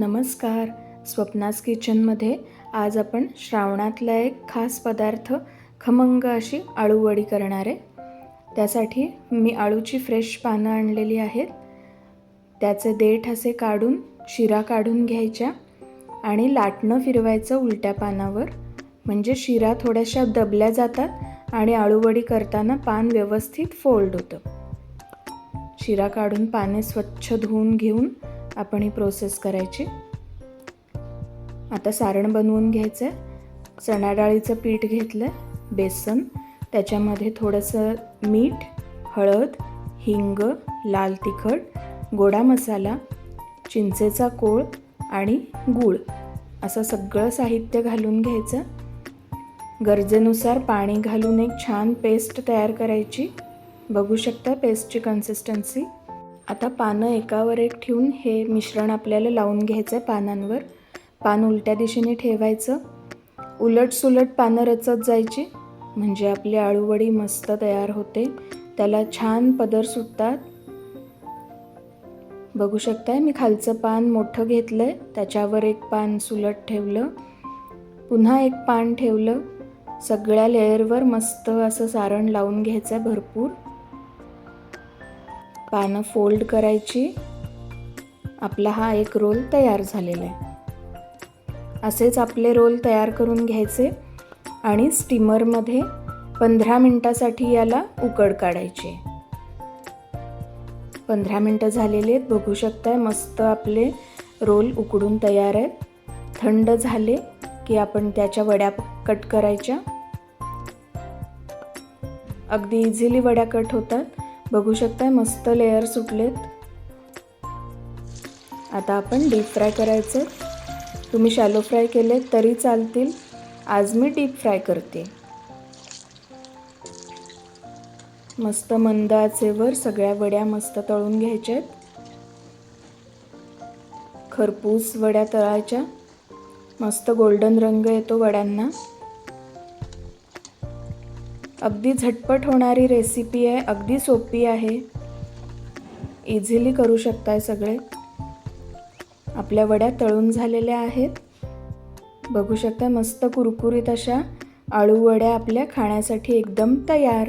नमस्कार. स्वप्नास किचनमध्ये आज आपण श्रावणातला एक खास पदार्थ खमंग अशी आळूवडी करणार आहे. त्यासाठी मी आळूची फ्रेश पानं आणलेली आहेत. त्याचे देठ असे काढून शिरा काढून घ्यायच्या आणि लाटणं फिरवायचं उलट्या पानावर, म्हणजे शिरा थोड्याशा दबल्या जातात आणि आळूवडी करताना पान व्यवस्थित फोल्ड होतं. शिरा काढून पाने स्वच्छ धुवून घेऊन आपण ही प्रोसेस करायची. आता सारण बनवून घ्यायचं आहे. चणा डाळीचं पीठ घेतलं, बेसन, त्याच्यामध्ये थोडंसं मीठ, हळद, हिंग, लाल तिखट, गोडा मसाला, चिंचेचा कोळ आणि गूळ असं सगळं साहित्य घालून घ्यायचं. गरजेनुसार पाणी घालून एक छान पेस्ट तयार करायची. बघू शकता पेस्टची कन्सिस्टन्सी. आता पानं एकावर एक ठेवून हे मिश्रण आपल्याला लावून घ्यायचं आहे पानांवर. पान उलट्या दिशेने ठेवायचं. उलट सुलट पानं रचत जायची, म्हणजे आपली आळूवडी मस्त तयार होते. त्याला छान पदर सुटतात. बघू शकताय मी खालचं पान मोठं घेतलं आहे, त्याच्यावर एक पान सुलट ठेवलं, पुन्हा एक पान ठेवलं. सगळ्या लेअरवर मस्त असं सारण लावून घ्यायचं आहे भरपूर. पानं फोल्ड करायची. आपला हा एक रोल तयार झालेला आहे. असेच आपले रोल तयार करून घ्यायचे आणि स्टीमरमध्ये 15 मिनटासाठी याला उकड काढायची. 15 मिनटं झालेली आहेत. बघू शकताय मस्त आपले रोल उकडून तयार आहेत. थंड झाले की आपण त्याच्या वड्या कट करायच्या. अगदी इझिली वड्या कट होतात. बघू शकताय मस्त लेयर सुटलेत. आता आपण डीप फ्राय करायचं. तुम्ही शॅलो फ्राय केले तरी चालतील. आज मी डीप फ्राय करते. मस्त मंद आचेवर सगळ्या वड्या मस्त तळून घ्यायच्या आहेत. खरपूस वड्या तळायच्या. मस्त गोल्डन रंग येतो वड्यांना. अगदी झटपट होणारी रेसिपी आहे. अगदी सोपी आहे. इझिली करू शकताय सगळे. आपल्या वड्या तळून झालेल्या आहेत. बघू शकता मस्त कुरकुरीत अशा आळू वड्या आपल्या खाण्यासाठी एकदम तयार.